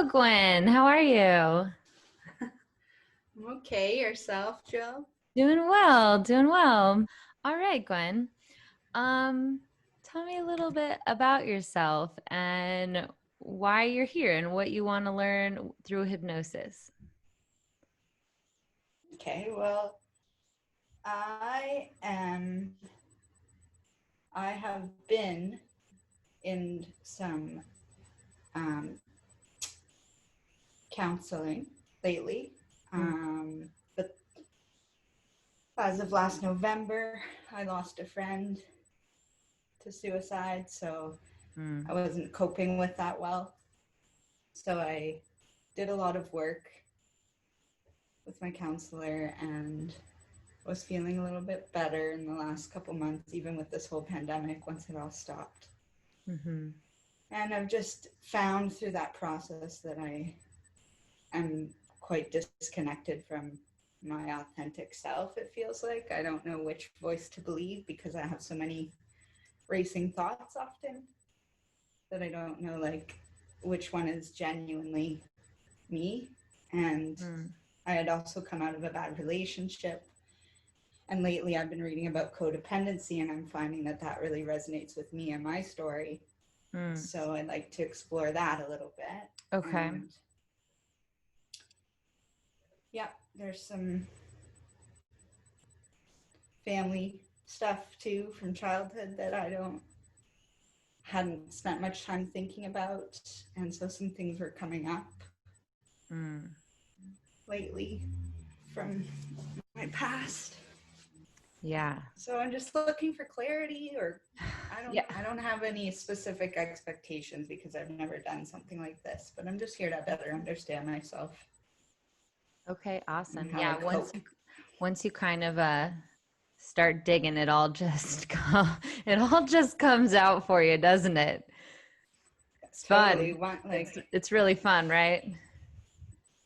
Gwen. How are you? I'm okay. Yourself, Jill? Doing well, doing well. All right, Gwen. Tell me a little bit about yourself and why you're here and what you want to learn through hypnosis. Okay, well, I am, I have been in some counseling lately. But as of last November, I lost a friend to suicide, so I wasn't coping with that well. So I did a lot of work with my counselor and was feeling a little bit better in the last couple months, even with this whole pandemic, once it all stopped. Mm-hmm. And I've just found through that process that I am quite disconnected from my authentic self, it feels like. I don't know which voice to believe because I have so many racing thoughts often that I don't know, like, which one is genuinely me. And I had also come out of a bad relationship. And lately I've been reading about codependency, and I'm finding that that really resonates with me and my story. So I'd like to explore that a little bit. Okay. And yeah, there's some family stuff too from childhood that I hadn't spent much time thinking about. And so some things were coming up lately from my past. Yeah. So I'm just looking for clarity, or I don't have any specific expectations because I've never done something like this, but I'm just here to better understand myself. Okay, awesome. How I Yeah, cope. once you kind of start digging, it all just comes out for you, doesn't it? It's Totally. fun. It's really fun, right?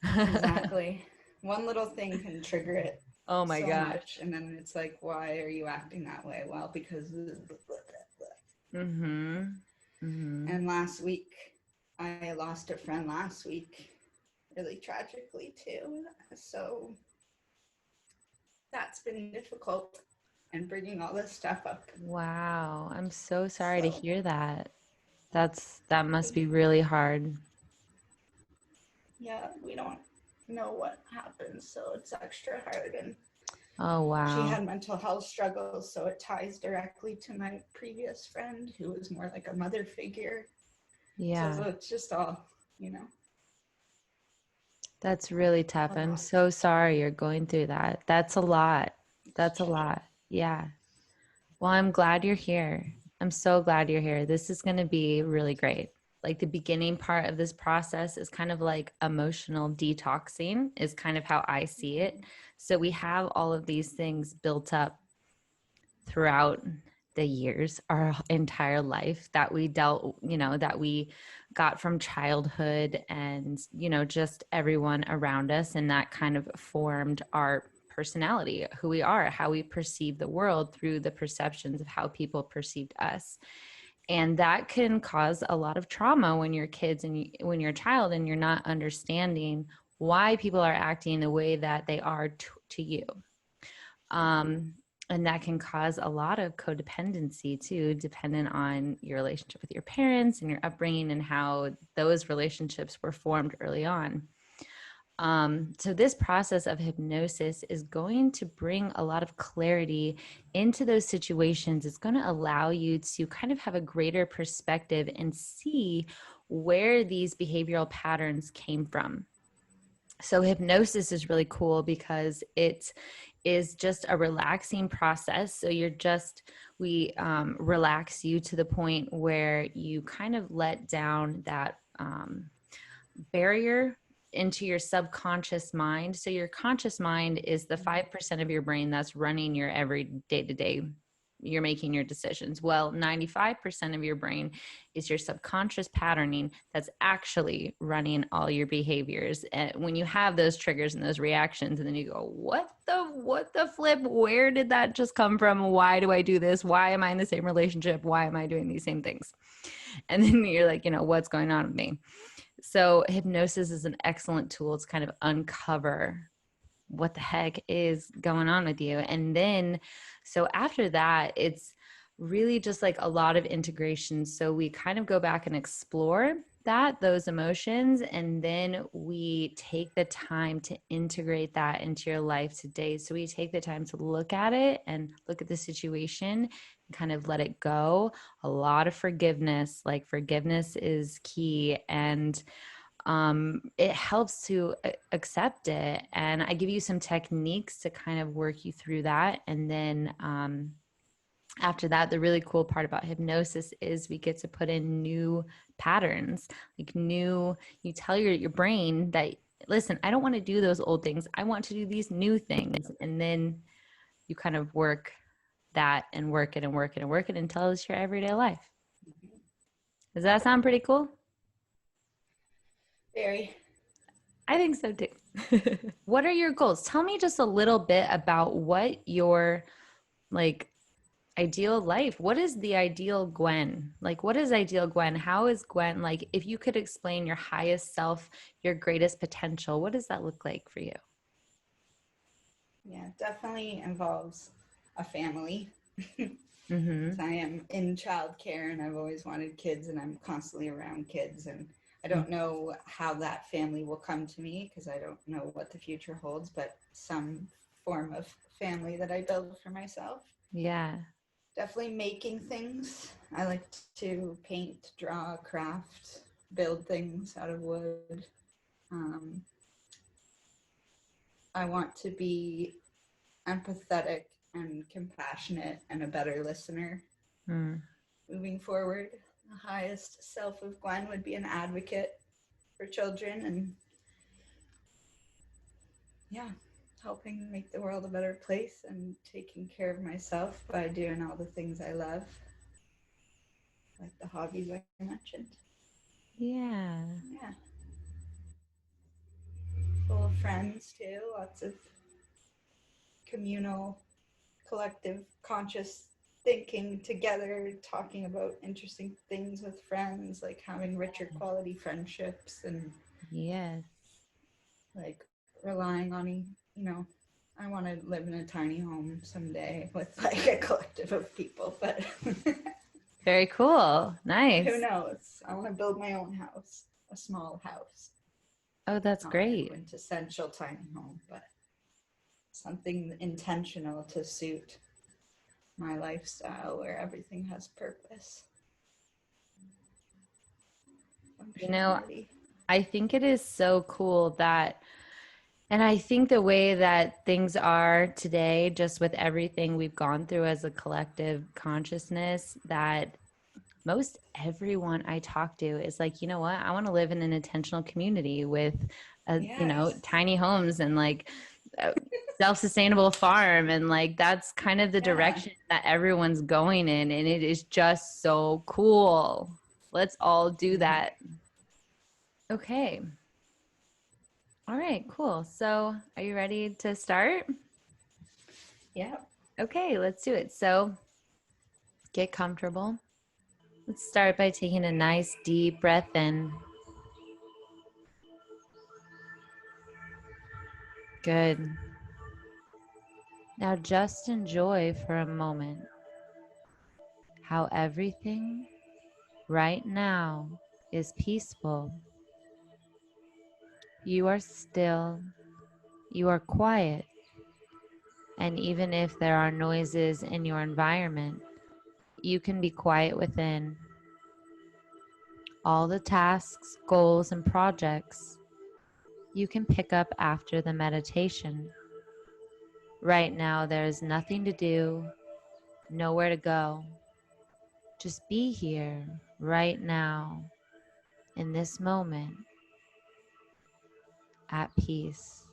Exactly. One little thing can trigger it. Oh my gosh. Much, and then it's like, why are you acting that way? Well, because and last week I lost a friend last week, really tragically too, so that's been difficult, and bringing all this stuff up. Wow, I'm so sorry to hear that. That must be really hard. Yeah, we don't know what happened, so it's extra hard. And oh wow, she had mental health struggles, so it ties directly to my previous friend who was more like a mother figure. Yeah, so it's just all, you know. That's really tough. I'm so sorry you're going through that. That's a lot. That's a lot. Yeah. Well, I'm glad you're here. I'm so glad you're here. This is going to be really great. Like the beginning part of this process is kind of like emotional detoxing, is kind of how I see it. So we have all of these things built up throughout the years, our entire life, that we dealt, that we got from childhood and, just everyone around us. And that kind of formed our personality, who we are, how we perceive the world through the perceptions of how people perceived us. And that can cause a lot of trauma when you're kids and when you're a child and you're not understanding why people are acting the way that they are to you. And that can cause a lot of codependency too, dependent on your relationship with your parents and your upbringing and how those relationships were formed early on. So this process of hypnosis is going to bring a lot of clarity into those situations. It's going to allow you to kind of have a greater perspective and see where these behavioral patterns came from. So hypnosis is really cool because it is just a relaxing process. So we relax you to the point where you kind of let down that barrier into your subconscious mind. So your conscious mind is the 5% of your brain that's running your every day-to-day, you're making your decisions. Well, 95% of your brain is your subconscious patterning that's actually running all your behaviors. And when you have those triggers and those reactions, and then you go, what the flip? Where did that just come from? Why do I do this? Why am I in the same relationship? Why am I doing these same things? And then you're like, what's going on with me? So hypnosis is an excellent tool to kind of uncover what the heck is going on with you. And then, so after that, it's really just like a lot of integration. So we kind of go back and explore those emotions, and then we take the time to integrate that into your life today. So we take the time to look at it and look at the situation and kind of let it go. A lot of forgiveness, like forgiveness is key. And it helps to accept it. And I give you some techniques to kind of work you through that. And then after that, the really cool part about hypnosis is we get to put in new patterns, like you tell your brain that, listen, I don't want to do those old things. I want to do these new things. And then you kind of work that and work it and work it and work it until it's your everyday life. Does that sound pretty cool? Very. I think so too. What are your goals? Tell me just a little bit about what your like ideal life. What is the ideal Gwen? Like, what is ideal Gwen? How is Gwen, like, if you could explain your highest self, your greatest potential, what does that look like for you? Yeah, definitely involves a family. Mm-hmm. I am in childcare and I've always wanted kids and I'm constantly around kids, and I don't know how that family will come to me because I don't know what the future holds, but some form of family that I build for myself. Yeah. Definitely making things. I like to paint, draw, craft, build things out of wood. Um, I want to be empathetic and compassionate and a better listener. Mm. Moving forward, the highest self of Gwen would be an advocate for children and, yeah, helping make the world a better place and taking care of myself by doing all the things I love, like the hobbies I mentioned. Yeah. Yeah. Full of friends too, lots of communal, collective, conscious thinking together, talking about interesting things with friends, like having richer quality friendships and Yes. like relying on, I want to live in a tiny home someday with like a collective of people, but Very cool. who Nice. knows? I want to build my own house, a small house. Oh, that's Not a great. quintessential tiny home, but something intentional to suit my lifestyle where everything has purpose. You know, Functionality. I think it is so cool that, and I think the way that things are today, just with everything we've gone through as a collective consciousness, that most everyone I talk to is like, you know what? I want to live in an intentional community with, Yes. tiny homes and like a self-sustainable farm. And like, that's kind of the Yeah. direction that everyone's going in. And it is just so cool. Let's all do that. Okay. All right, cool. So are you ready to start? Yeah. Okay, let's do it. So get comfortable. Let's start by taking a nice deep breath in. Good. Now just enjoy for a moment how everything right now is peaceful. You are still, you are quiet, and even if there are noises in your environment, you can be quiet within. All the tasks, goals, and projects you can pick up after the meditation. Right now, there is nothing to do, nowhere to go. Just be here right now in this moment at peace.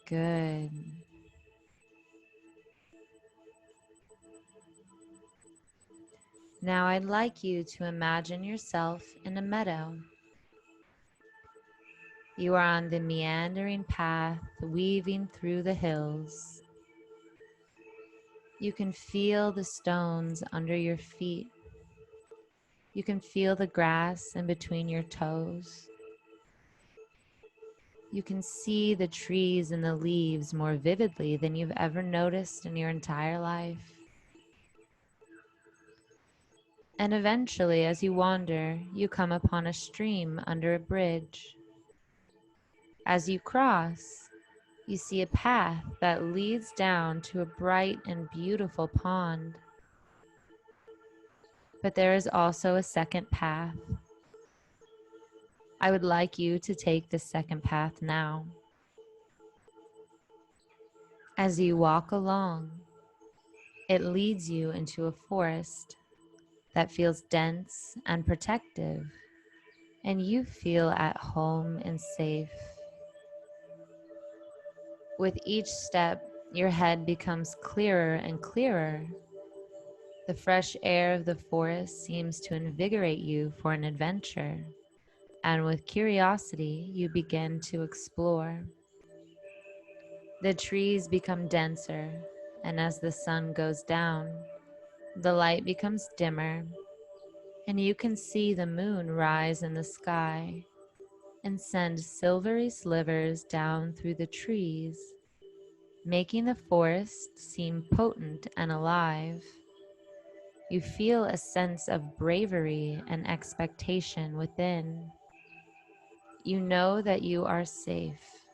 Good. Now I'd like you to imagine yourself in a meadow. You are on the meandering path weaving through the hills. You can feel the stones under your feet. You can feel the grass in between your toes. You can see the trees and the leaves more vividly than you've ever noticed in your entire life. And eventually, as you wander, you come upon a stream under a bridge. As you cross, you see a path that leads down to a bright and beautiful pond. But there is also a second path. I would like you to take the second path now. As you walk along, it leads you into a forest that feels dense and protective, and you feel at home and safe. With each step, your head becomes clearer and clearer. The fresh air of the forest seems to invigorate you for an adventure, and with curiosity, you begin to explore. The trees become denser, and as the sun goes down, the light becomes dimmer, and you can see the moon rise in the sky and send silvery slivers down through the trees, making the forest seem potent and alive. You feel a sense of bravery and expectation within. You know that you are safe.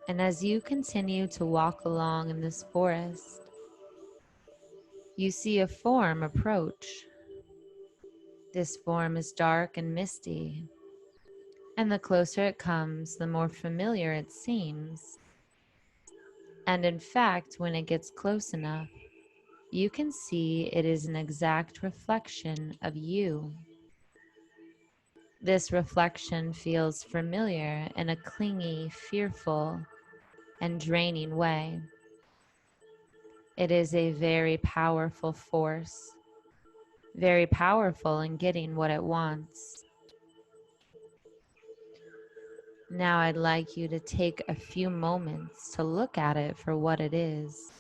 And as you continue to walk along in this forest, you see a form approach. This form is dark and misty, and the closer it comes, the more familiar it seems. And in fact, when it gets close enough, you can see it is an exact reflection of you. This reflection feels familiar in a clingy, fearful, and draining way. It is a very powerful force, very powerful in getting what it wants. Now I'd like you to take a few moments to look at it for what it is.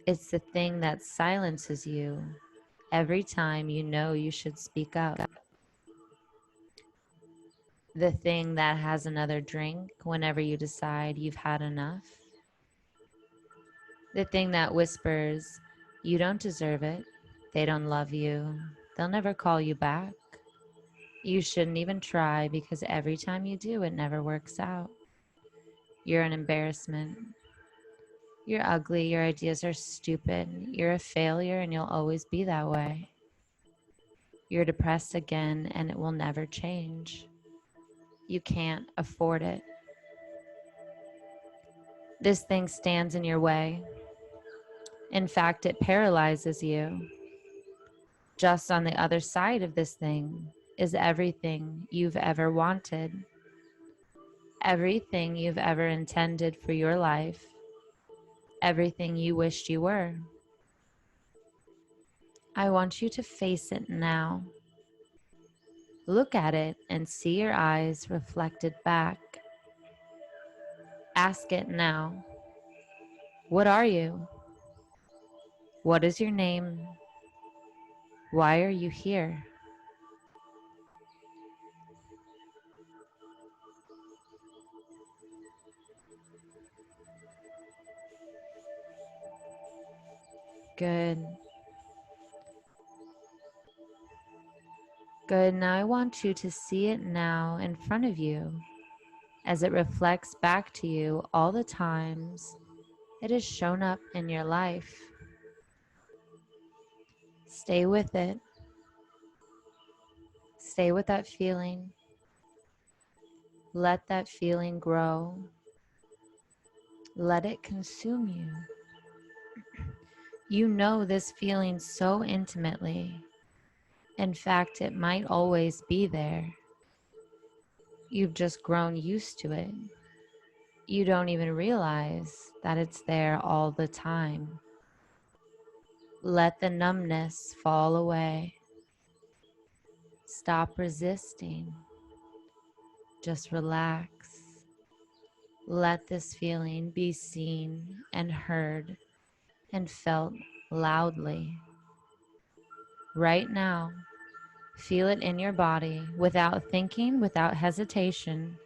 It's the thing that silences you every time you know you should speak up. The thing that has another drink whenever you decide you've had enough. The thing that whispers, you don't deserve it, they don't love you, they'll never call you back. You shouldn't even try because every time you do, it never works out. You're an embarrassment. You're ugly, your ideas are stupid, you're a failure and you'll always be that way. You're depressed again and it will never change. You can't afford it. This thing stands in your way. In fact, it paralyzes you. Just on the other side of this thing is everything you've ever wanted, everything you've ever intended for your life, everything you wished you were. I want you to face it now. Look at it and see your eyes reflected back. Ask it now. What are you? What is your name? Why are you here? Good. Good. Now I want you to see it now in front of you as it reflects back to you all the times it has shown up in your life. Stay with it. Stay with that feeling. Let that feeling grow. Let it consume you. You know this feeling so intimately. In fact, it might always be there. You've just grown used to it. You don't even realize that it's there all the time. Let the numbness fall away. Stop resisting. Just relax. Let this feeling be seen and heard and felt loudly. Right now, feel it in your body without thinking, without hesitation.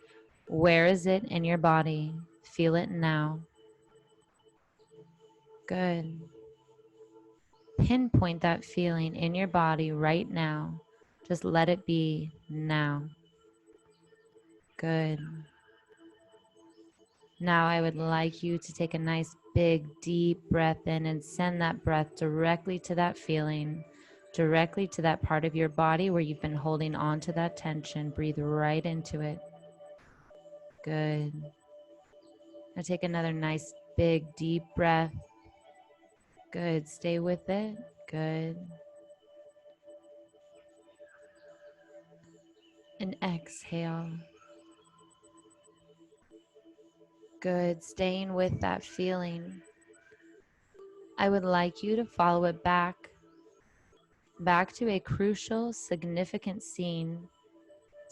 Where is it in your body? Feel it now. Good. Pinpoint that feeling in your body right now. Just let it be now. Good. Now I would like you to take a nice big deep breath in and send that breath directly to that feeling, directly to that part of your body where you've been holding on to that tension. Breathe right into it. Good. Now take another nice big deep breath. Good. Stay with it. Good. And exhale. Good. Staying with that feeling. I would like you to follow it back to a crucial, significant scene,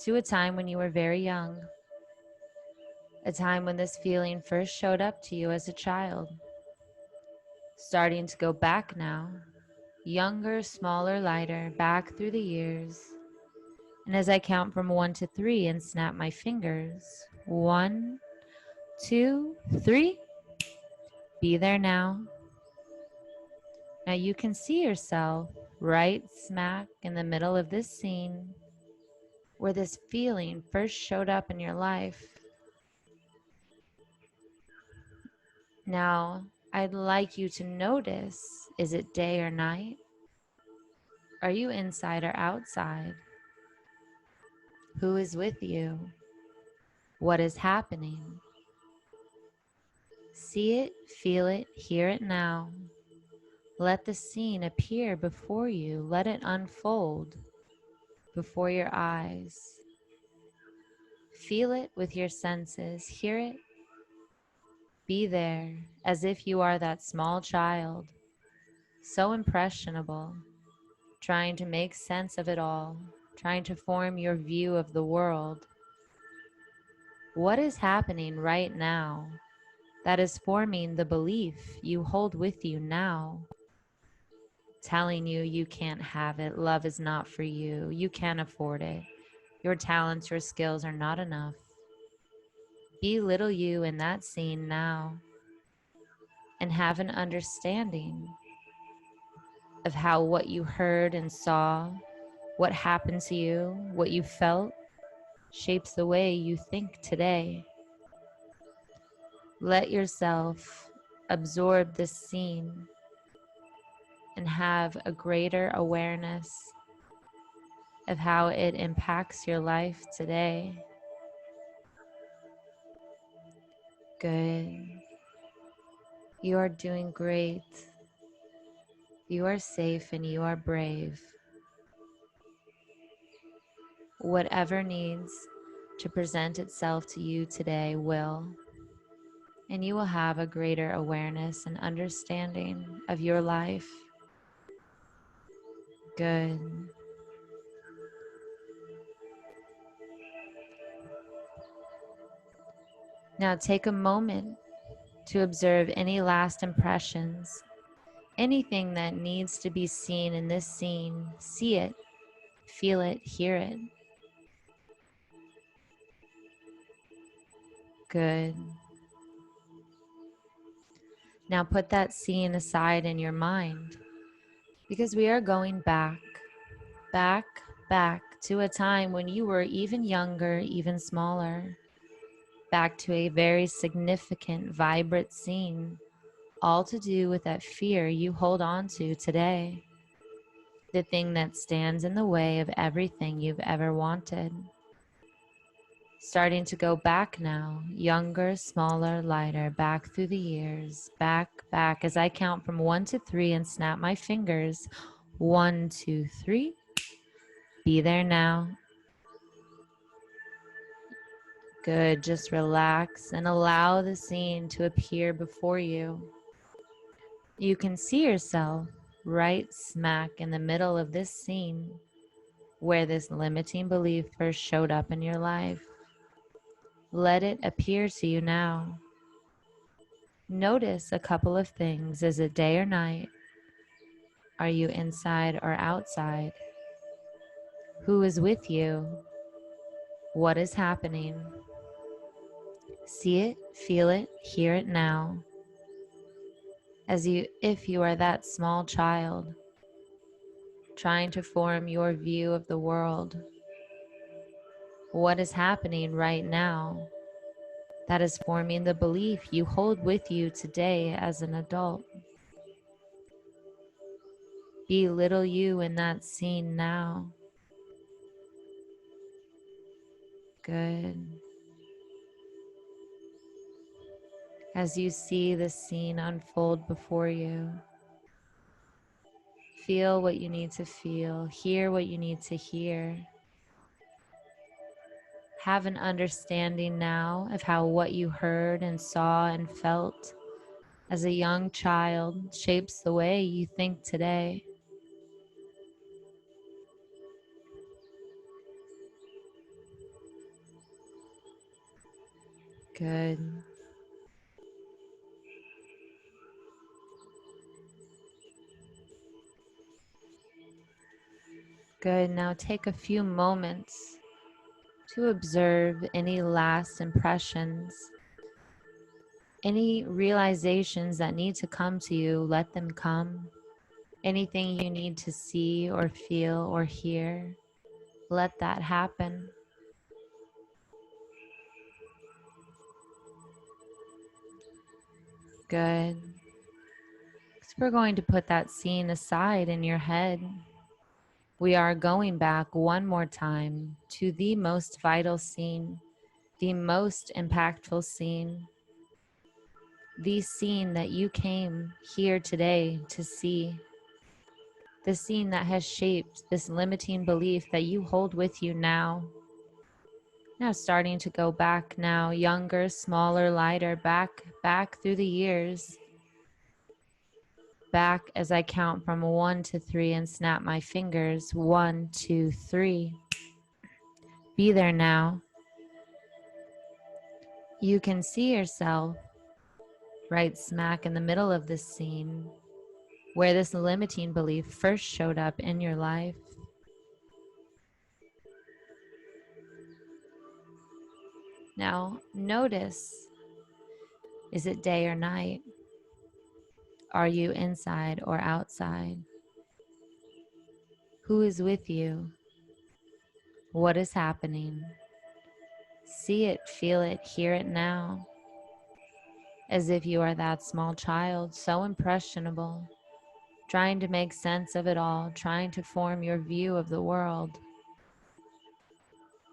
to a time when you were very young, a time when this feeling first showed up to you as a child. Starting to go back now, younger, smaller, lighter, back through the years. And as I count from 1 to 3 and snap my fingers, 1, 2, 3, be there now. Now you can see yourself right smack in the middle of this scene where this feeling first showed up in your life. Now, I'd like you to notice, is it day or night? Are you inside or outside? Who is with you? What is happening? See it, feel it, hear it now. Let the scene appear before you. Let it unfold before your eyes. Feel it with your senses. Hear it. Be there as if you are that small child, so impressionable, trying to make sense of it all, trying to form your view of the world. What is happening right now that is forming the belief you hold with you now, telling you you can't have it, love is not for you, you can't afford it, your talents, your skills are not enough? Be little you in that scene now and have an understanding of how what you heard and saw, what happened to you, what you felt, shapes the way you think today. Let yourself absorb this scene and have a greater awareness of how it impacts your life today. Good. You are doing great. You are safe and you are brave. Whatever needs to present itself to you today will, and you will have a greater awareness and understanding of your life. Good. Now take a moment to observe any last impressions, anything that needs to be seen in this scene. See it, feel it, hear it. Good. Now put that scene aside in your mind, because we are going back, back, back to a time when you were even younger, even smaller, back to a very significant, vibrant scene, all to do with that fear you hold on to today, the thing that stands in the way of everything you've ever wanted. Starting to go back now, younger, smaller, lighter, back through the years, back, back, as I count from 1 to 3 and snap my fingers. 1, 2, 3. Be there now. Good, just relax and allow the scene to appear before you. You can see yourself right smack in the middle of this scene where this limiting belief first showed up in your life. Let it appear to you now. Notice a couple of things. Is it day or night? Are you inside or outside? Who is with you? What is happening? See it, feel it, hear it now, if you are that small child trying to form your view of the world. What is happening right now that is forming the belief you hold with you today as an adult? Be little you in that scene now. Good. As you see the scene unfold before you, feel what you need to feel, hear what you need to hear. Have an understanding now of how what you heard and saw and felt as a young child shapes the way you think today. Good. Good. Now take a few moments to observe any last impressions, any realizations that need to come to you, let them come. Anything you need to see or feel or hear, let that happen. Good. So we're going to put that scene aside in your head. We are going back one more time to the most vital scene, the most impactful scene, the scene that you came here today to see, the scene that has shaped this limiting belief that you hold with you now. Now starting to go back now, younger, smaller, lighter, back through the years. Back as I count from 1 to 3 and snap my fingers. 1, 2, 3. Be there now. You can see yourself right smack in the middle of this scene where this limiting belief first showed up in your life. Now notice, is it day or night? Are you inside or outside? Who is with you? What is happening? See it, feel it, hear it now. As if you are that small child, so impressionable, trying to make sense of it all, trying to form your view of the world.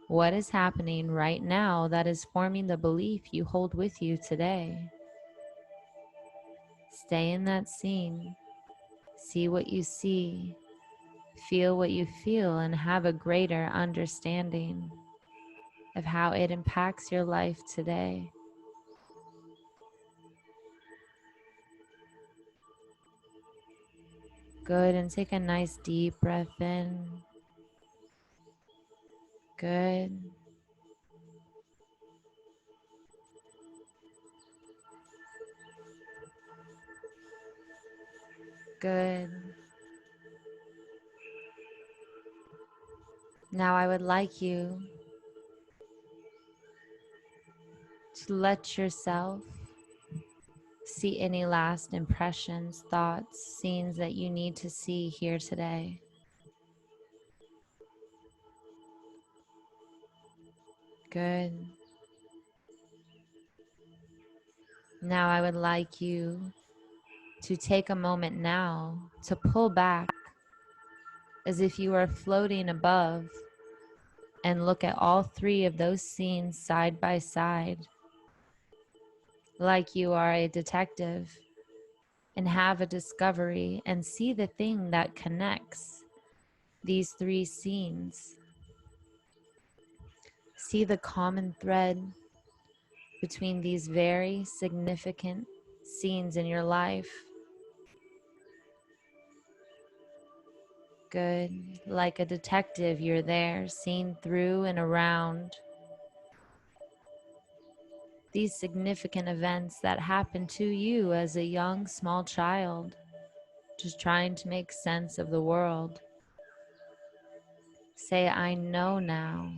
What is happening right now that is forming the belief you hold with you today? Stay in that scene. See what you see. Feel what you feel and have a greater understanding of how it impacts your life today. Good, and take a nice deep breath in. Good. Good. Now I would like you to let yourself see any last impressions, thoughts, scenes that you need to see here today. Good. Now I would like you to take a moment now to pull back as if you are floating above and look at all 3 of those scenes side by side, like you are a detective, and have a discovery and see the thing that connects these 3 scenes. See the common thread between these very significant scenes in your life. Good. Like a detective, you're there, seeing through and around these significant events that happened to you as a young, small child. just trying to make sense of the world. Say, I know now.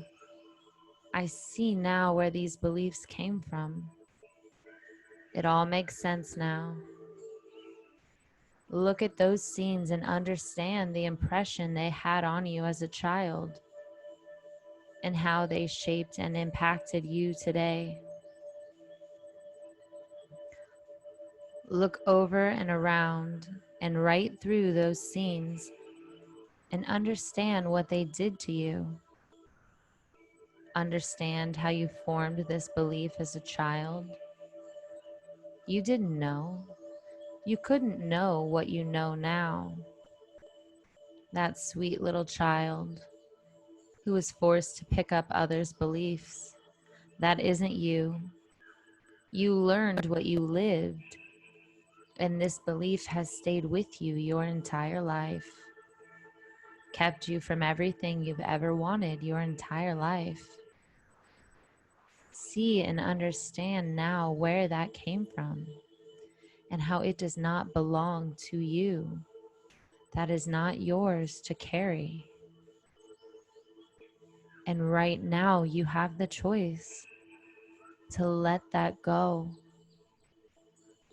I see now where these beliefs came from. It all makes sense now. Look at those scenes and understand the impression they had on you as a child and how they shaped and impacted you today. Look over and around and right through those scenes and understand what they did to you. Understand how you formed this belief as a child. You didn't know. You couldn't know what you know now. That sweet little child who was forced to pick up others' beliefs. That isn't you. You learned what you lived, and this belief has stayed with you your entire life, kept you from everything you've ever wanted your entire life. See and understand now where that came from and how it does not belong to you. That is not yours to carry. And right now you have the choice to let that go,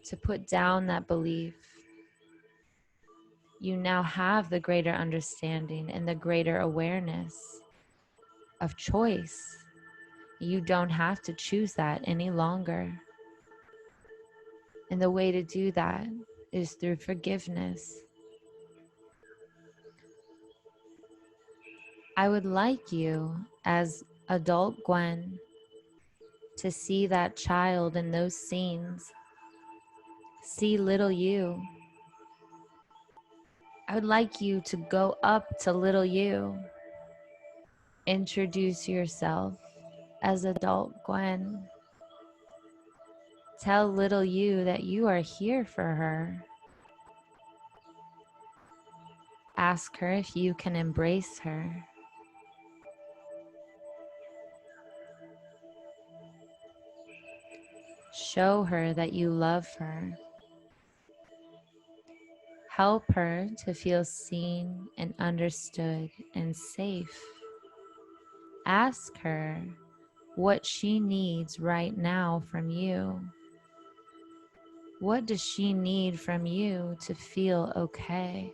to put down that belief. You now have the greater understanding and the greater awareness of choice. You don't have to choose that any longer. And the way to do that is through forgiveness. I would like you, as adult Gwen, to see that child in those scenes. See little you. I would like you to go up to little you. Introduce yourself as adult Gwen. Tell little you that you are here for her. Ask her if you can embrace her. Show her that you love her. Help her to feel seen and understood and safe. Ask her what she needs right now from you. What does she need from you to feel okay?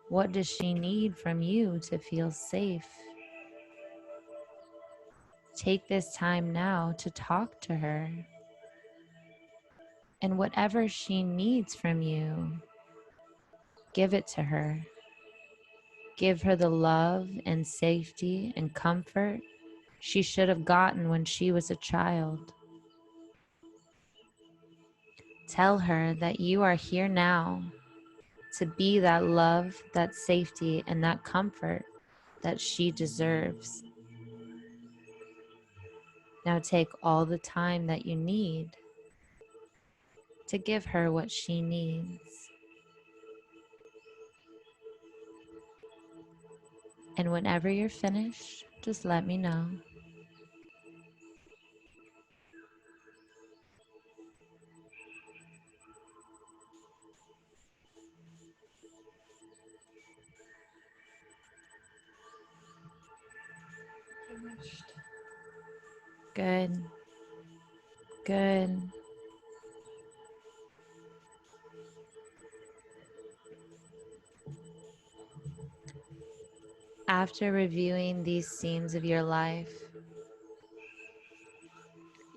What does she need from you to feel safe? Take this time now to talk to her. And whatever she needs from you, give it to her. Give her the love and safety and comfort she should have gotten when she was a child. Tell her that you are here now to be that love, that safety, and that comfort that she deserves. Now take all the time that you need to give her what she needs. And whenever you're finished, just let me know. Finished. Good. Good. After reviewing these scenes of your life,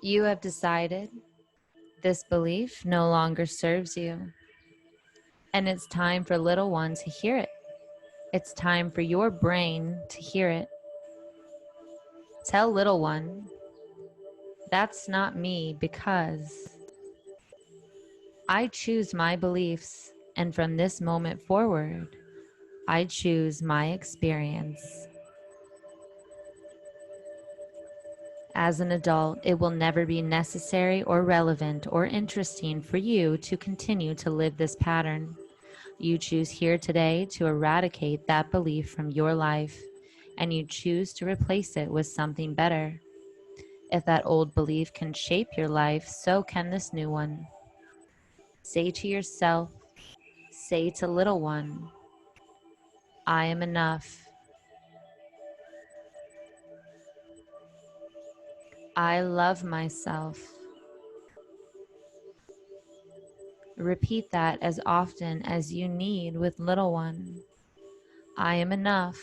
you have decided this belief no longer serves you. And it's time for little one to hear it. It's time for your brain to hear it. Tell little one, that's not me because I choose my beliefs, and from this moment forward, I choose my experience. As an adult, it will never be necessary or relevant or interesting for you to continue to live this pattern. You choose here today to eradicate that belief from your life, and you choose to replace it with something better. If that old belief can shape your life, so can this new one. Say to yourself, Say to little one, I am enough. I love myself. Repeat that as often as you need with little one. I am enough.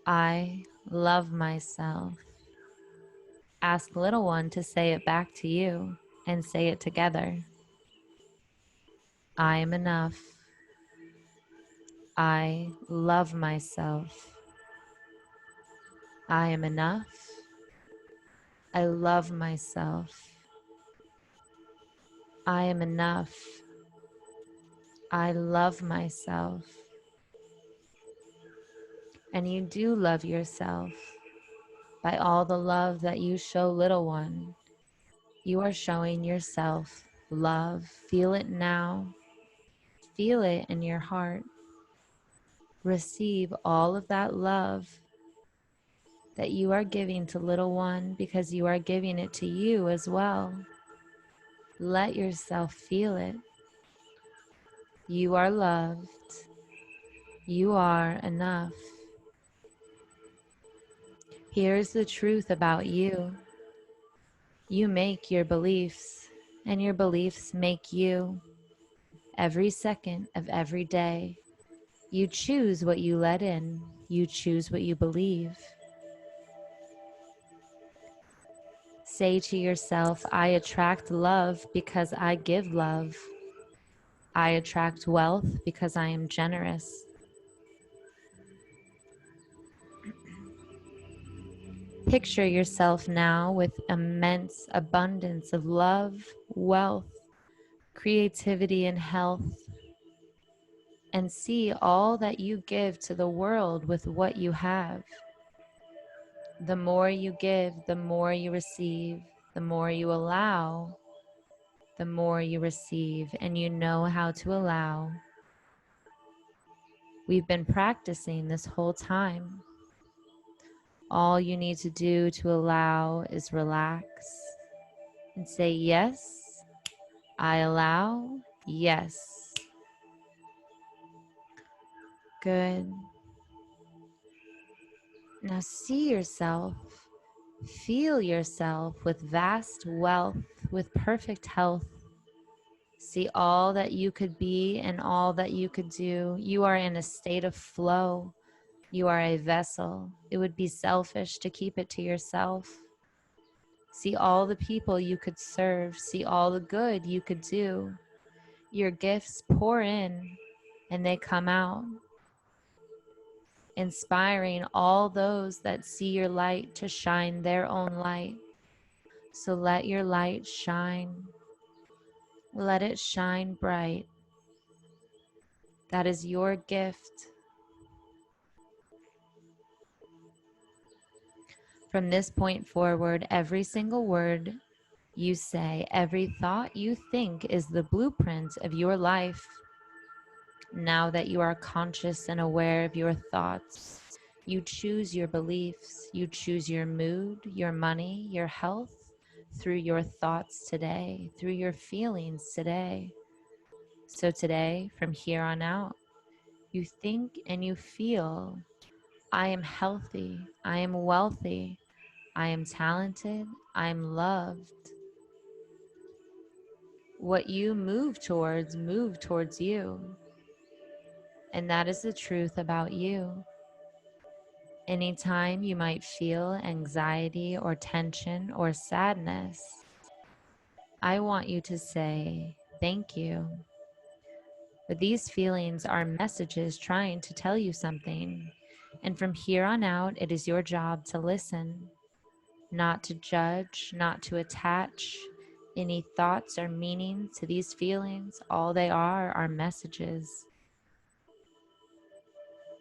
I love myself. Ask little one to say it back to you and say it together. I am enough. I love myself. I am enough. I love myself. I am enough. I love myself. And you do love yourself by all the love that you show little one. You are showing yourself love. Feel it now. Feel it in your heart. Receive all of that love that you are giving to little one because you are giving it to you as well. Let yourself feel it. You are loved. You are enough. Here's the truth about you. You make your beliefs, and your beliefs make you. Every second of every day, you choose what you let in. You choose what you believe. Say to yourself, I attract love because I give love. I attract wealth because I am generous. Picture yourself now with immense abundance of love, wealth, creativity, and health, and see all that you give to the world with what you have. The more you give, the more you receive. The more you allow, the more you receive, and you know how to allow. We've been practicing this whole time. All you need to do to allow is relax and say, yes, I allow, yes. Good. Now see yourself, feel yourself with vast wealth, with perfect health. See all that you could be and all that you could do. You are in a state of flow. You are a vessel. It would be selfish to keep it to yourself. See all the people you could serve. See all the good you could do. Your gifts pour in and they come out, inspiring all those that see your light to shine their own light. So let your light shine. Let it shine bright. That is your gift. From this point forward, every single word you say, every thought you think is the blueprint of your life. Now that you are conscious and aware of your thoughts, you choose your beliefs, you choose your mood, your money, your health through your thoughts today, through your feelings today. So today, from here on out, you think and you feel, I am healthy, I am wealthy, I am talented, I am loved. What you move towards you. And that is the truth about you. Anytime you might feel anxiety or tension or sadness, I want you to say, thank you. But these feelings are messages trying to tell you something. And from here on out, it is your job to listen, not to judge, not to attach any thoughts or meaning to these feelings. All they are messages.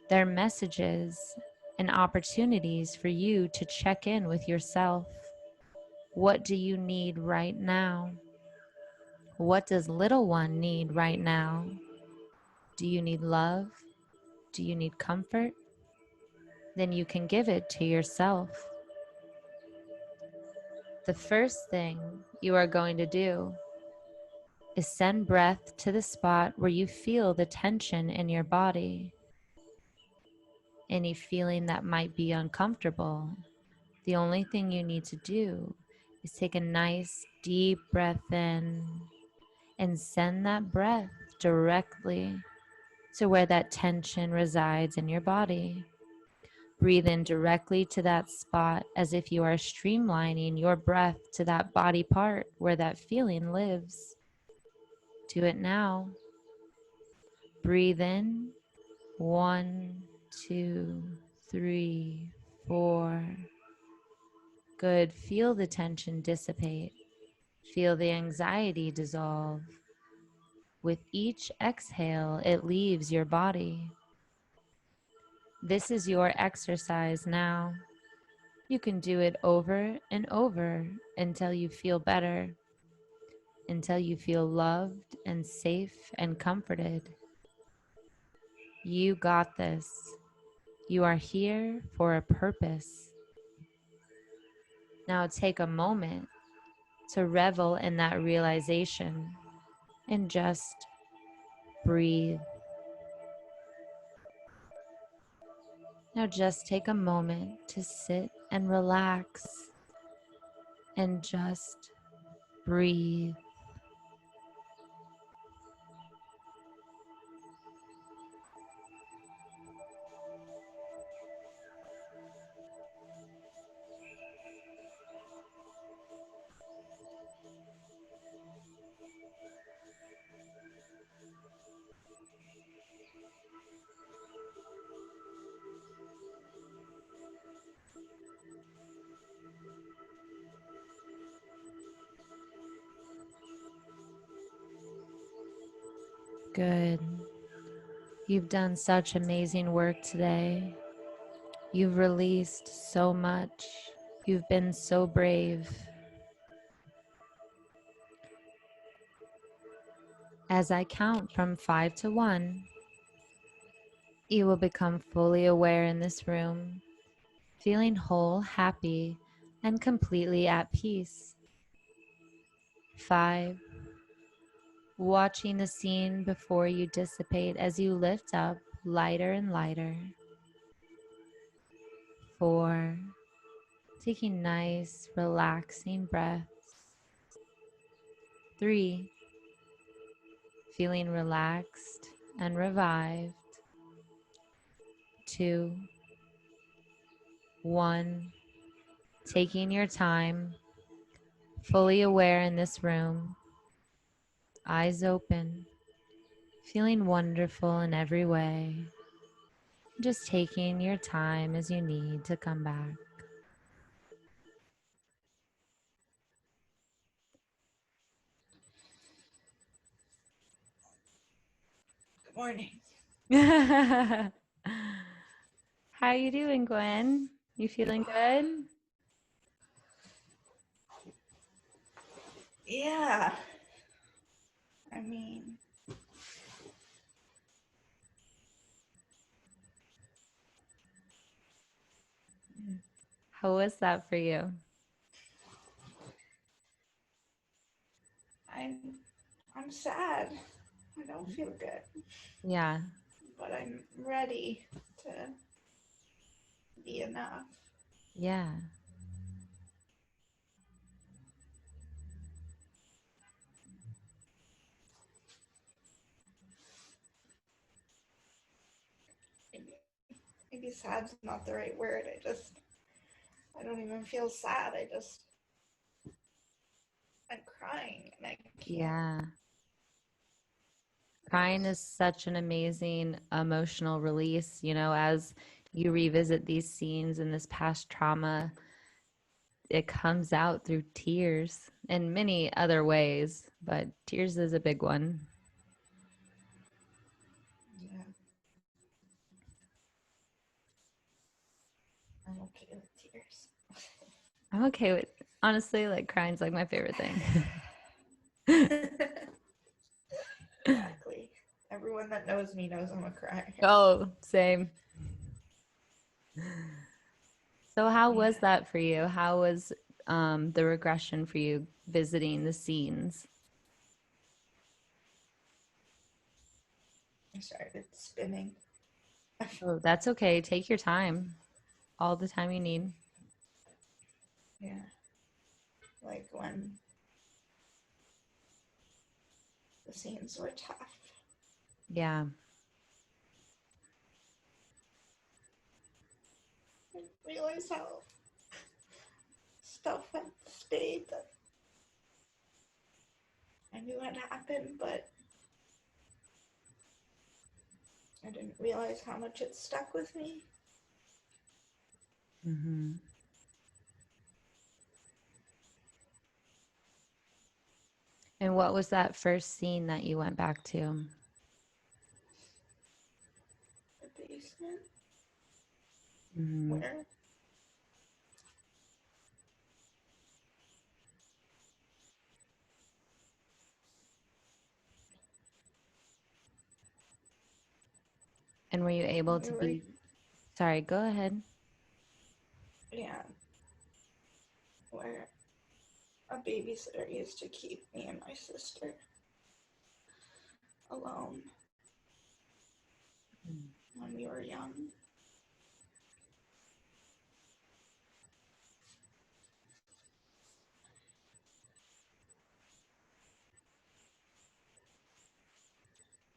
They're messages and opportunities for you to check in with yourself. What do you need right now? What does little one need right now? Do you need love? Do you need comfort? Then you can give it to yourself. The first thing you are going to do is send breath to the spot where you feel the tension in your body. Any feeling that might be uncomfortable, the only thing you need to do is take a nice deep breath in and send that breath directly to where that tension resides in your body. Breathe in directly to that spot as if you are streamlining your breath to that body part where that feeling lives. Do it now. Breathe in. 1, 2, 3, 4. Good. Feel the tension dissipate. Feel the anxiety dissolve. With each exhale, it leaves your body. This is your exercise now. You can do it over and over until you feel better, until you feel loved and safe and comforted. You got this. You are here for a purpose. Now take a moment to revel in that realization and just breathe. Now just take a moment to sit and relax and just breathe. Good. You've done such amazing work today. You've released so much. You've been so brave. As I count from 5 to 1, you will become fully aware in this room, feeling whole, happy, and completely at peace. 5. Watching the scene before you dissipate as you lift up lighter and lighter. 4. Taking nice, relaxing breaths. 3. Feeling relaxed and revived. 2. 1. Taking your time, fully aware in this room, eyes open, feeling wonderful in every way. Just taking your time as you need to come back. Good morning. How you doing, Gwen? You feeling good? Yeah. I mean, How was that for you? I'm I'm sad. I don't feel good, Yeah, but I'm ready to be enough. yeah, Maybe, maybe sad's not the right word. I don't even feel sad. I'm crying and I can't. yeah. Crying is such an amazing emotional release, as you revisit these scenes and this past trauma, it comes out through tears in many other ways, but tears is a big one. Yeah. I'm okay with tears. I'm okay with, honestly, like crying's like my favorite thing. Exactly. Everyone that knows me knows I'm a crier. Oh, same. So how Yeah. was that for you? How was the regression for you visiting the scenes? I started spinning. Oh, that's okay. Take your time. All the time you need. Yeah. Like when the scenes were tough. Yeah. I didn't realize how stuff had stayed that I knew had happened, but I didn't realize how much it stuck with me. Mm-hmm. And what was that first scene that you went back to? The basement Mm-hmm. where And were you able we to were, be, sorry, go ahead. yeah, where a babysitter used to keep me and my sister alone when we were young.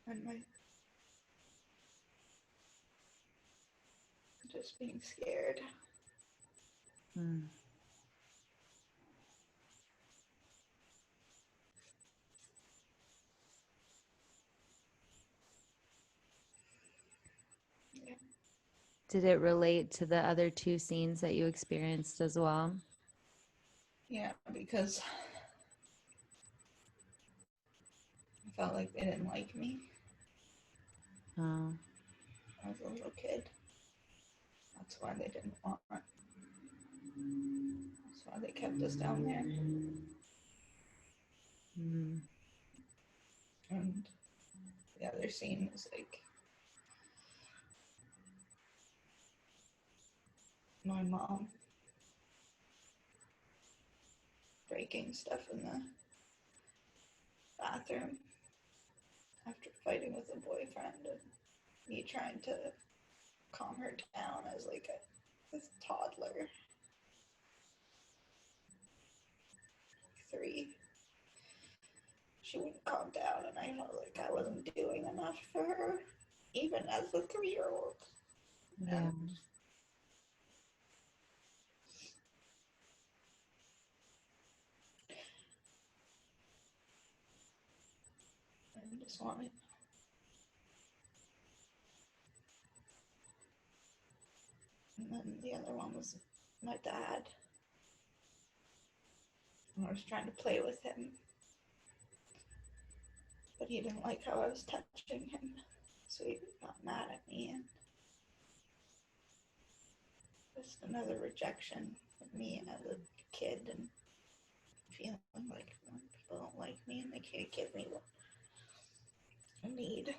And my just being scared. Mm. Yeah, Did it relate to the other two scenes that you experienced as well? yeah, because I felt like they didn't like me Oh. as a little kid. That's why they didn't want. That's why they kept us down there. Mm. And the other scene is like my mom breaking stuff in the bathroom after fighting with a boyfriend, and me trying to calm her down as like a toddler, 3. She wouldn't calm down, and I felt like I wasn't doing enough for her, even as a 3-year-old. Yeah. And I just wanted. And then the other one was my dad. And I was trying to play with him, but he didn't like how I was touching him, so he got mad at me, and just another rejection of me as a kid, and feeling like people don't like me and they can't give me what I need.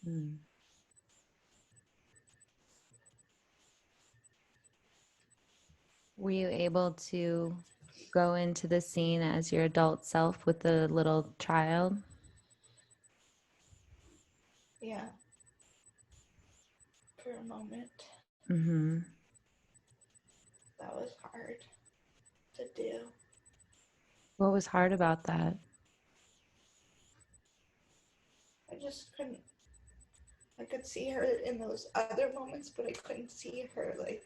Mm. Were you able to go into the scene as your adult self with the little child? Yeah, for a moment. Mm-hmm. That was hard to do. What was hard about that? I just couldn't. I could see her in those other moments, but I couldn't see her like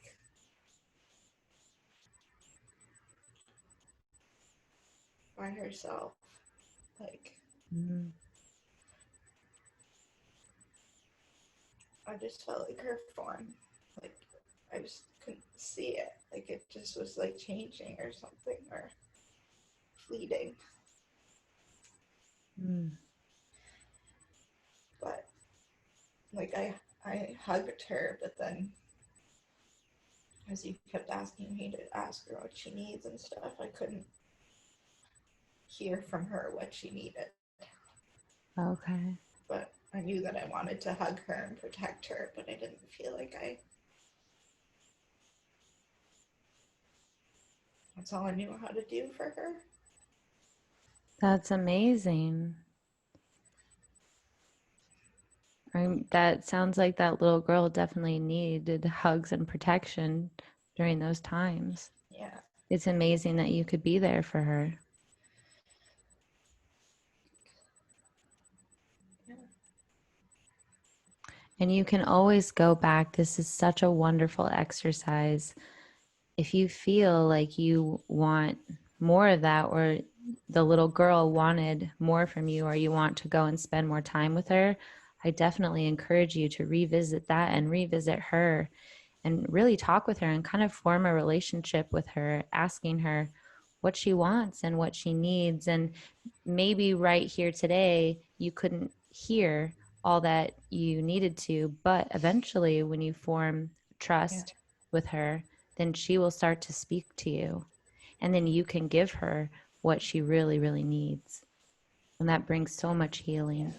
by herself. Like, Mm. I just felt like her form. Like, I just couldn't see it. Like, it just was like changing or something, or fleeting. Mm. But like, I hugged her, but then as you kept asking me to ask her what she needs and stuff, I couldn't hear from her what she needed. Okay. But I knew that I wanted to hug her and protect her, but I didn't feel like that's all I knew how to do for her. That's amazing. That sounds like that little girl definitely needed hugs and protection during those times. Yeah. It's amazing that you could be there for her. Yeah. And you can always go back. This is such a wonderful exercise. If you feel like you want more of that, or the little girl wanted more from you, or you want to go and spend more time with her, I definitely encourage you to revisit that and revisit her and really talk with her and kind of form a relationship with her, asking her what she wants and what she needs. And maybe right here today, you couldn't hear all that you needed to, but eventually, when you form Yeah. trust with her, then she will start to speak to you. And then you can give her what she really, really needs. And that brings so much healing. Yeah.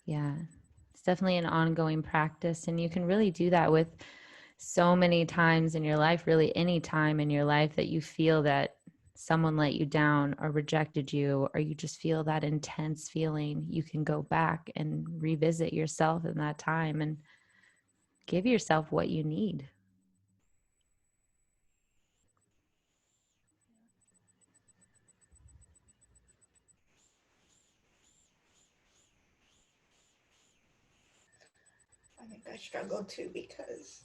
Yeah. It's definitely an ongoing practice. And you can really do that with so many times in your life, really any time in your life that you feel that someone let you down or rejected you, or you just feel that intense feeling. You can go back and revisit yourself in that time and give yourself what you need. I think I struggle too because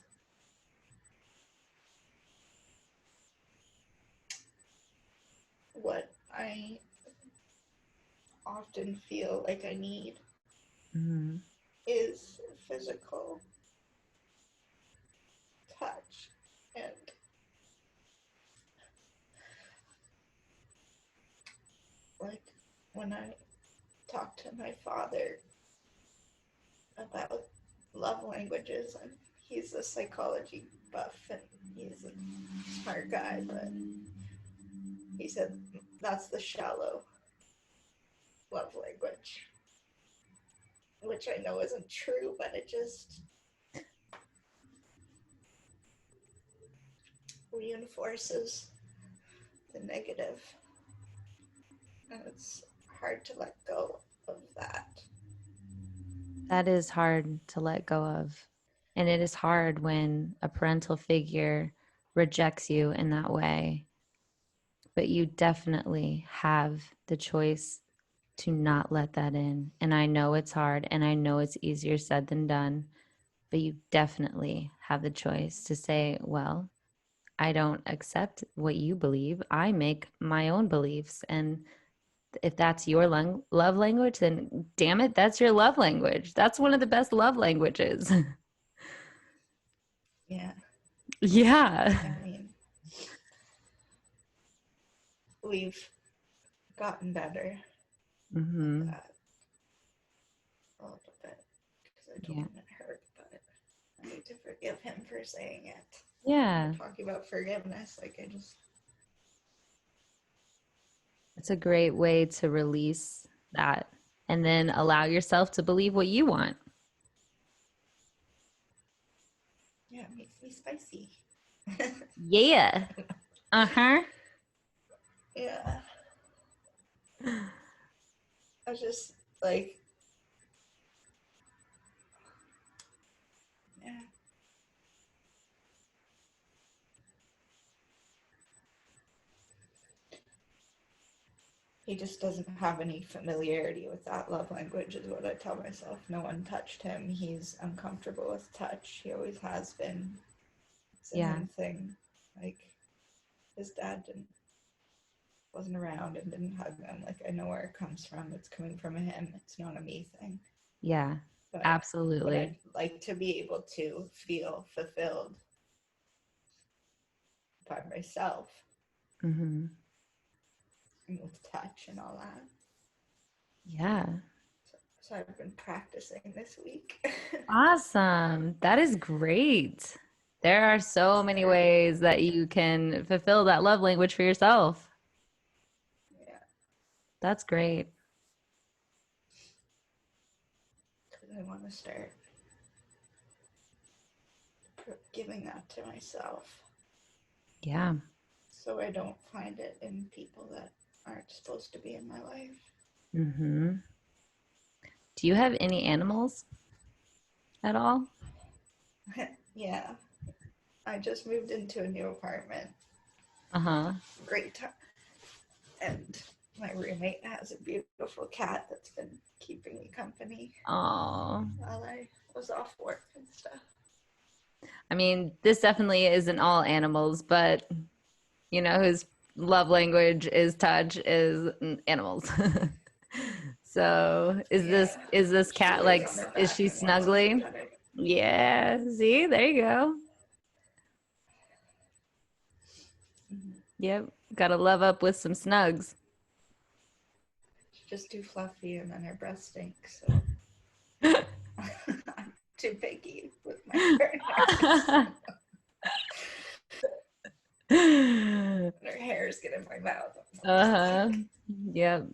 what I often feel like I need Mm-hmm. is physical touch. And like when I talk to my father about love languages, and he's a psychology buff and he's a smart guy, but he said that's the shallow love language, which I know isn't true, but it just reinforces the negative, and it's hard to let go of that. That is hard to let go of. And it is hard when a parental figure rejects you in that way. But you definitely have the choice to not let that in. And I know it's hard and I know it's easier said than done, but you definitely have the choice to say, well, I don't accept what you believe. I make my own beliefs. And if that's your love language, then damn it, that's your love language. That's one of the best love languages. Yeah. Yeah. I mean, we've gotten better at Mm-hmm. that a little bit because I told Yeah. him it hurt, but I need to forgive him for saying it. We're Yeah. talking about forgiveness. Like, I just, It's a great way to release that and then allow yourself to believe what you want. yeah, it makes me spicy. Yeah. Uh-huh. Yeah. I was just like, yeah. He just doesn't have any familiarity with that love language, is what I tell myself. No one touched him. He's uncomfortable with touch. He always has been. It's a Yeah. him thing. Like, his dad wasn't around and didn't hug him. Like, I know where it comes from. It's coming from him. It's not a me thing. Yeah. But Absolutely. I'd like to be able to feel fulfilled by myself Mm-hmm. and with touch and all that. Yeah. So I've been practicing this week. Awesome. That is great. There are so many Start. ways that you can fulfill that love language for yourself. Yeah. That's great. Because I want to start giving that to myself Yeah. so I don't find it in people that aren't supposed to be in my life. Mm-hmm. Do you have any animals at all? Yeah. I just moved into a new apartment. Uh-huh. Great time. And my roommate has a beautiful cat that's been keeping me company Oh, while I was off work and stuff. I mean, this definitely isn't all animals, but whose love language is touch is animals. So Yeah. is this She cat lays like, on her is back she and wants to be snuggly? petted. Yeah, see, there you go. Yep, gotta love up with some snugs. She's just too fluffy and then her breath stinks, so I'm too picky with my partners. Her hairs get in my mouth. Uh-huh. Yep.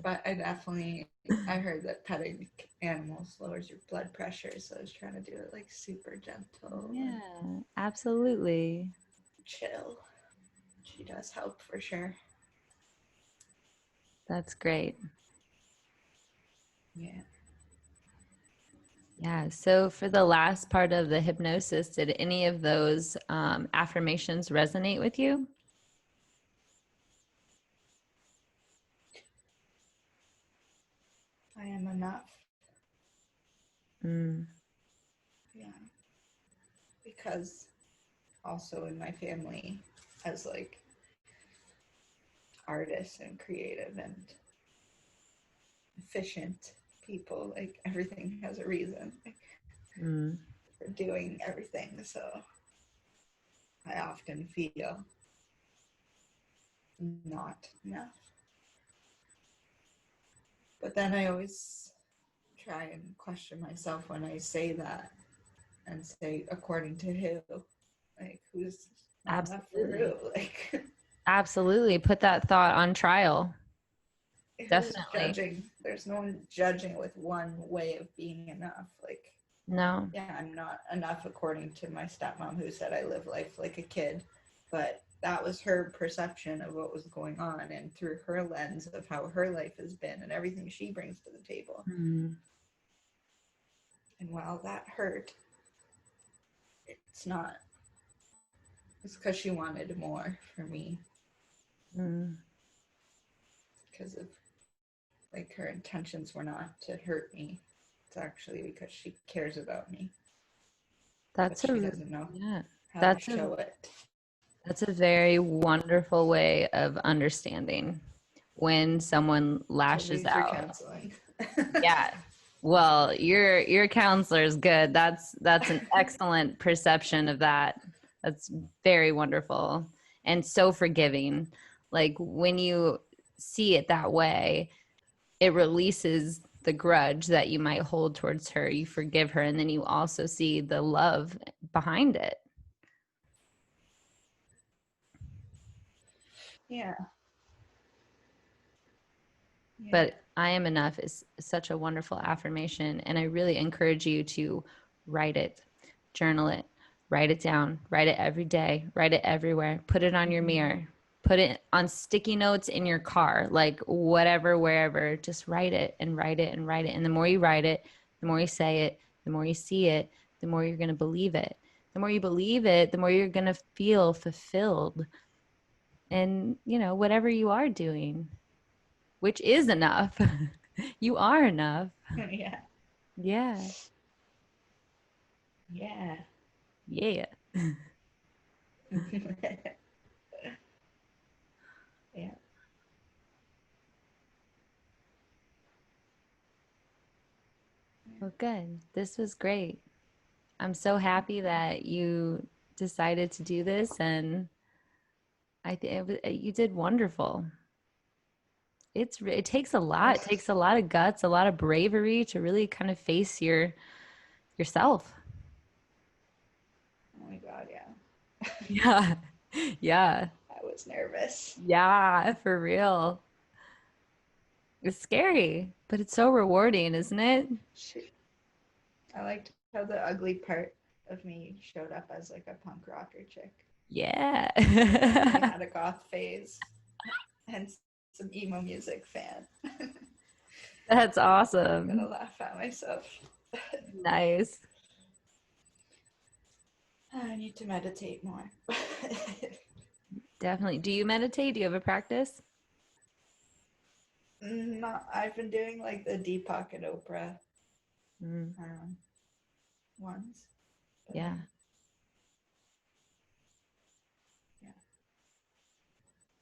But I heard that petting animals lowers your blood pressure, so I was trying to do it like super gentle and Yeah, absolutely. chill. She does help for sure. That's great. Yeah. Yeah. So for the last part of the hypnosis, did any of those affirmations resonate with you? I am enough. Mm, Yeah. Because also in my family, as like artists and creative and efficient people, like everything has a reason mm. for doing everything. So I often feel not enough. But then I always try and question myself when I say that and say, according to who? Like, who's not enough for Absolutely. who? Like, Absolutely. Put that thought on trial. who's Definitely. judging? There's no one judging with one way of being enough. Like, No. yeah, I'm not enough according to my stepmom who said I live life like a kid. But that was her perception of what was going on and through her lens of how her life has been and everything she brings to the table. Mm, And while that hurt, it's not, it's because she wanted more for me mm. because of like her intentions were not to hurt me. It's actually because she cares about me, but That's she a, doesn't know yeah, how to that's a, show it. that's a very wonderful way of understanding when someone So lashes maybe through out. counseling. Yeah. Well, your counselor is good. That's an excellent perception of that. That's very wonderful and so forgiving. Like when you see it that way, it releases the grudge that you might hold towards her. You forgive her, and then you also see the love behind it. Yeah. Yeah. But I am enough is such a wonderful affirmation. And I really encourage you to write it, journal it, write it down, write it every day, write it everywhere, put it on your mirror, put it on sticky notes in your car, like whatever, wherever, just write it and write it and write it. And the more you write it, the more you say it, the more you see it, the more you're going to believe it. The more you believe it, the more you're going to feel fulfilled. And, whatever you are doing, which is enough. You are enough. Yeah. Yeah. Yeah. Yeah. Yeah. Well, good. This was great. I'm so happy that you decided to do this, and I think you did wonderful. It takes a I lot. It was, takes a lot of guts, a lot of bravery to really kind of face yourself. oh my God, yeah. Yeah. Yeah. I was nervous. Yeah, for real. It's scary, but it's so rewarding, isn't it? Shoot. I liked how the ugly part of me showed up as like a punk rocker chick. I definitely Yeah. had a goth phase. Hence some emo music fan. That's I'm gonna awesome. laugh at myself. Nice. I need to meditate more. Definitely. Do you meditate? Do you have a practice? Not, I've been doing like the Deepak and Oprah Mm, ones. But yeah. yeah,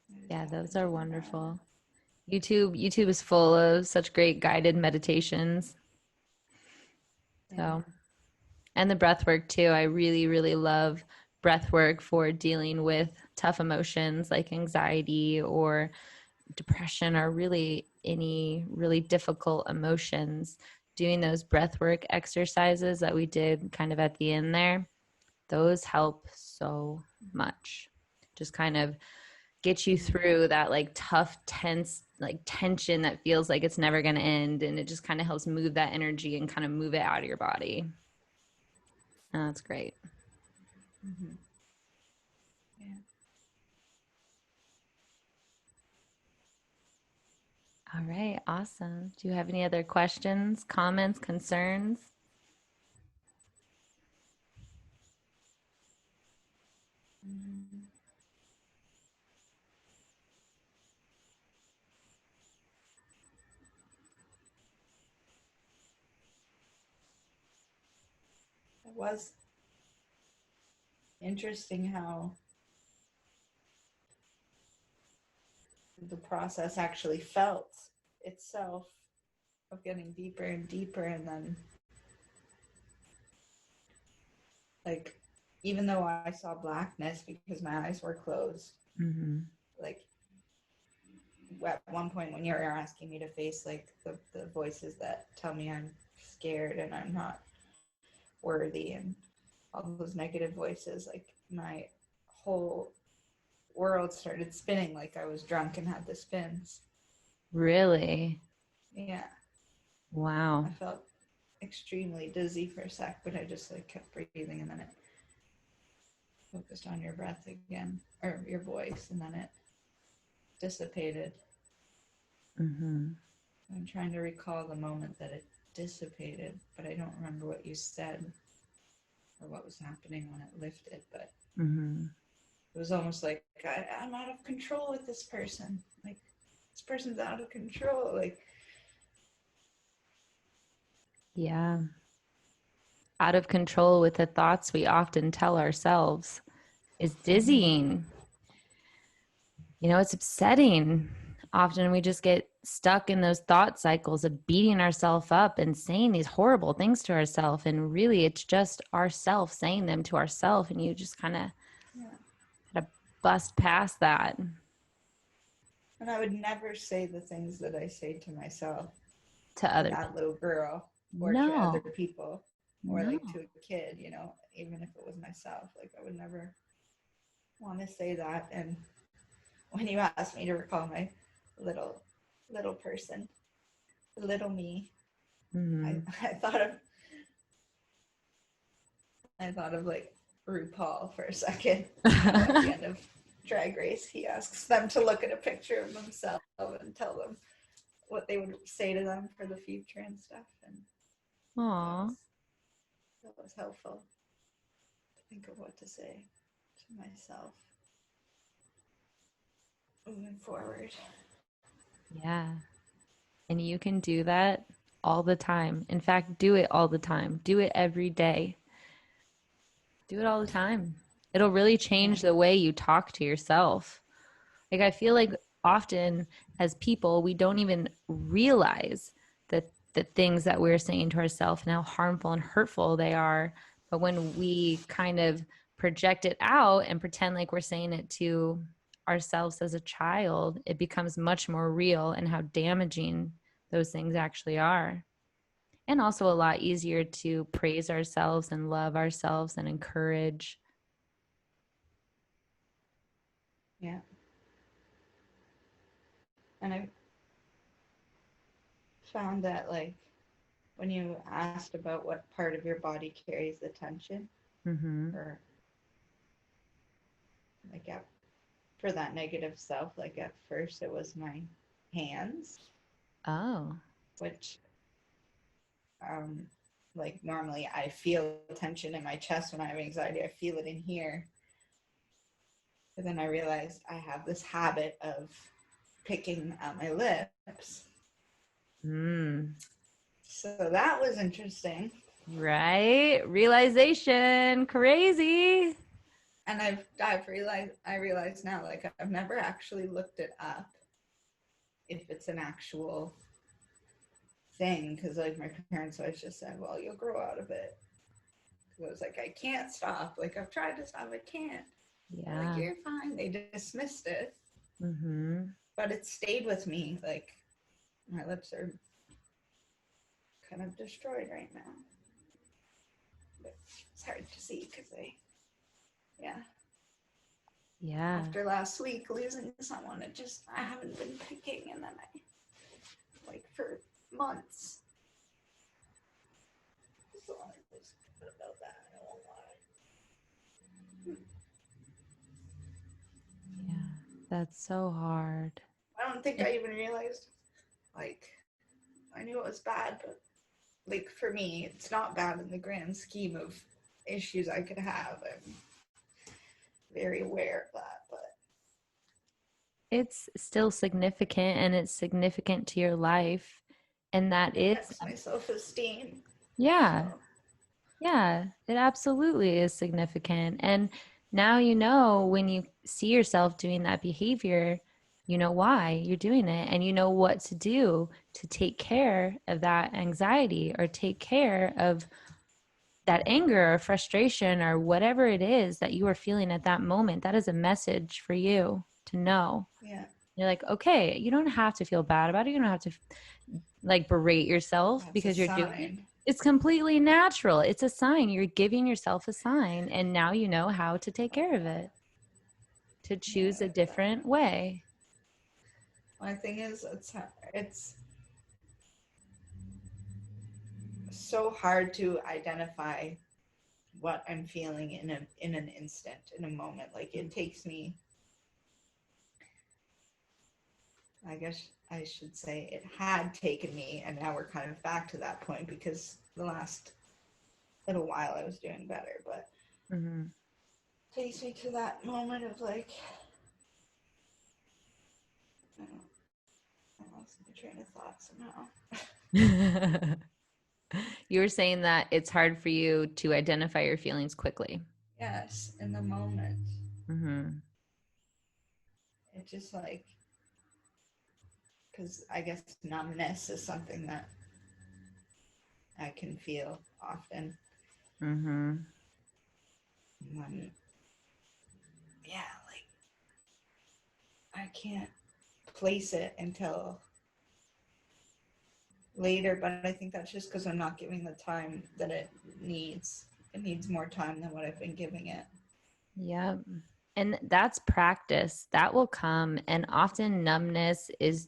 I just Yeah, those haven't are been around it. wonderful. YouTube is full of such great guided meditations. Yeah. So, and the breath work too. I really, really love breath work for dealing with tough emotions like anxiety or depression or really any really difficult emotions. Doing those breath work exercises that we did kind of at the end there, those help so much. Just kind of get you through that like tough, tense, like tension that feels like it's never going to end. And it just kind of helps move that energy and kind of move it out of your body. Oh, that's great. Mm-hmm. Yeah. All right. Awesome. Do you have any other questions, comments, concerns? Mm-hmm. It was interesting how the process actually felt itself of getting deeper and deeper, and then like even though I saw blackness because my eyes were closed, Mm-hmm. like at one point when you were asking me to face like the voices that tell me I'm scared and I'm not worthy and all those negative voices, like my whole world started spinning like I was drunk and had the spins. Really? Yeah, Wow. I felt extremely dizzy for a sec, but I just like kept breathing, and then it focused on your breath again or your voice, and then it dissipated. Mm-hmm. I'm trying to recall the moment that it dissipated, but I don't remember what you said or what was happening when it lifted. But Mm-hmm. it was almost like I'm out of control with this person. Like this person's out of control. Like Yeah. Out of control with the thoughts we often tell ourselves is mm-hmm. dizzying. It's upsetting. Often we just get stuck in those thought cycles of beating ourselves up and saying these horrible things to ourselves. And really, it's just ourself saying them to ourselves. And you just kind of Yeah. gotta bust past that And I would never say the things that I say to myself to to other that people. little girl or to other No, people or no. like to a kid, even if it was myself. Like I would never want to say that. And when you asked me to recall my little little person, little me, I, Mm-hmm. I thought of I thought of like RuPaul for a second. At the end of Drag Race, he asks them to look at a picture of themselves and tell them what they would say to them for the future and stuff. And that Aw. was that was helpful to think of what to say to myself moving forward. Yeah. And you can do that all the time. In fact, do it all the time. Do it every day. Do it all the time. It'll really Yeah. change the way you talk to yourself. Like, I feel like often as people, we don't even realize that the things that we're saying to ourselves and how harmful and hurtful they are. But when we kind of project it out and pretend like we're saying it to ourselves as a child, it becomes much more real and how damaging those things actually are. And also a lot easier to praise ourselves and love ourselves and encourage. Yeah. And I found that like when you asked about what part of your body carries the tension Mm-hmm. or like for that negative self, like at first it was my hands, Oh. which like normally I feel tension in my chest when I have anxiety. I feel it in here. But then I realized I have this habit of picking at my lips. Mm. So that was interesting. Right? Realization. Crazy. And I realized now, like, I've never actually looked it up if it's an actual thing, because like my parents always just said, well, you'll grow out of it. I was like, I can't stop. Like, I've tried to stop, I can't. They're like, Yeah. you're fine. They dismissed it, Mm-hmm. but it stayed with me. Like, my lips are kind of destroyed right now. But it's hard to see because yeah. Yeah. After last week losing someone, I haven't been picking, and then like for months. So I was good about that. I won't lie. Yeah. That's so hard. I don't think I even realized, like, I knew it was bad, but like for me, it's not bad in the grand scheme of issues I could have. I'm very aware of that, but It's still significant and it's significant to your life. And that it is, affects my self-esteem. yeah. So Yeah, it absolutely is significant. And now you know when you see yourself doing that behavior, you know why you're doing it and you know what to do to take care of that anxiety or take care of that anger or frustration or whatever it is that you are feeling at that moment. That is a message for you to know. yeah, You're like, okay, you don't have to feel bad about it. You don't have to like berate yourself that's a because you're doing it. sign. It's completely natural. It's a sign. You're giving yourself a sign, and now you know how to take care of it, to Yeah, choose a different way. my thing is, it's so hard to identify what I'm feeling in an instant, in a moment. Like it takes me, I guess I should say it had taken me, and now we're kind of back to that point because the last little while I was doing better, but Mm-hmm. it takes me to that moment of like, I don't know, I lost my train of thought somehow. You were saying that it's hard for you to identify your feelings quickly. Yes, in the moment. Mm-hmm. It just like, because I guess numbness is something that I can feel often. Mm-hmm. And yeah, like I can't place it until later, but I think that's just because I'm not giving the time that it needs. It needs more time than what I've been giving it. Yep. And that's practice. That will come. And often numbness is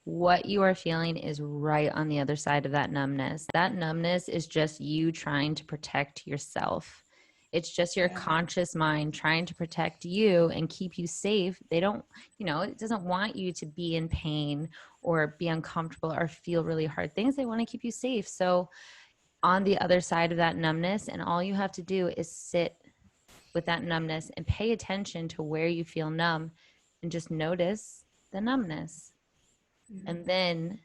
what you are feeling is right on the other side of that numbness. That numbness is just you trying to protect yourself. It's just your Yeah. conscious mind trying to protect you and keep you safe. They don't, it doesn't want you to be in pain or be uncomfortable or feel really hard things. They want to keep you safe. So, on the other side of that numbness, and all you have to do is sit with that numbness and pay attention to where you feel numb and just notice the numbness. Mm-hmm. And then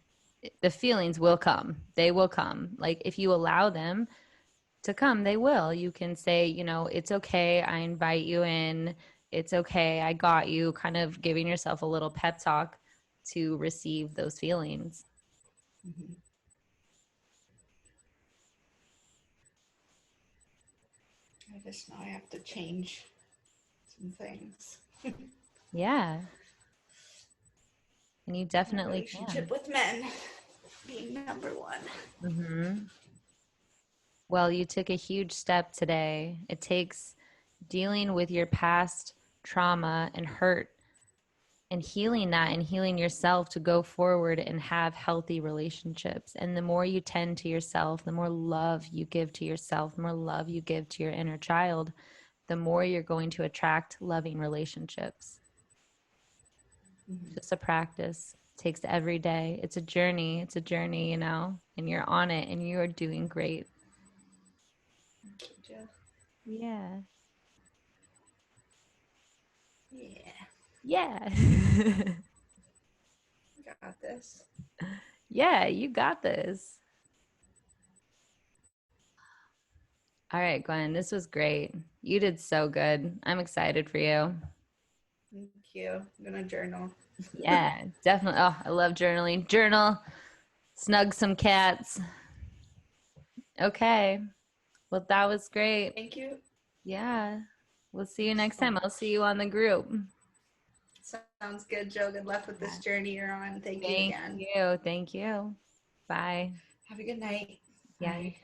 the feelings will come. They will come. Like if you allow them to come, they will. You can say, it's okay. I invite you in. It's okay. I got you. Kind of giving yourself a little pep talk to receive those feelings. Mm-hmm. I just know I have to change some things. Yeah. And you My definitely relationship can. with men being number one. Mm-hmm. Well, you took a huge step today. It takes dealing with your past trauma and hurt and healing that and healing yourself to go forward and have healthy relationships. And the more you tend to yourself, the more love you give to yourself, the more love you give to your inner child, the more you're going to attract loving relationships. Mm-hmm. Just a practice. Takes every day. It's a journey. It's a journey, you know, and you're on it and you are doing great. Thank you, Jill. Yeah. Yeah. Yeah. Got this. Yeah, you got this. All right, Gwen, this was great. You did so good. I'm excited for you. Thank you. I'm gonna journal. Yeah, definitely. Oh, I love journaling. Journal, snug some cats. Okay. Well, that was great. Thank you. Yeah. We'll see you next So time. I'll see you on the group. sounds good, Jill. Good luck with this Yeah. journey you're on. Thank you Thank again. you. Thank you. Bye. Have a good night. Yeah, you Bye.